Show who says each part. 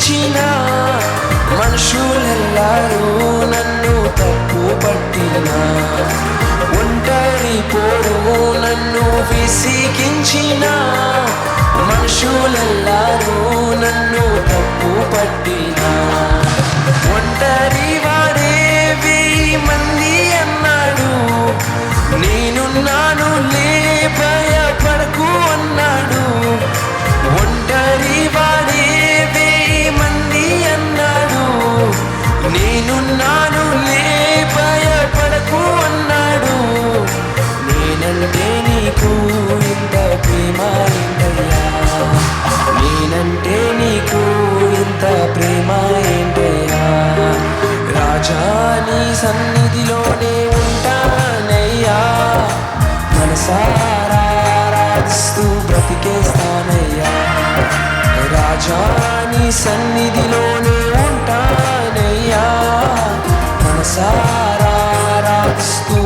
Speaker 1: విసిగించిన మనుషులెల్లారూ నన్ను తప్పు పట్టిన ఒంటరి పోరు నన్ను విసిగించిన మనుషులెల్లారూ నన్ను తప్పు పట్టిన ఒంటరి వాడే 1000 మంది అన్నాడు నేనున్నాను లే భయపడకు అన్నాడు ఒంటరి వాడే 1000 మంది అన్నాడు నేనున్నాను లే భయపడకు అన్నాడు నేనంటే నీకు ఇంత ప్రేమ ఏంటయ్యా నేనంటే నీకు ఇంత ప్రేమ ఏంటయ్యా రాజా నీ సన్నిధిలోనే ఉంటానయ్యా మనసారా ఆరాధిస్తూ బ్రతికేస్తానయ్యా రాజా నీ సన్నిధిలోనే ఉంటానయ్యా మనసారా ఆరాధిస్తూ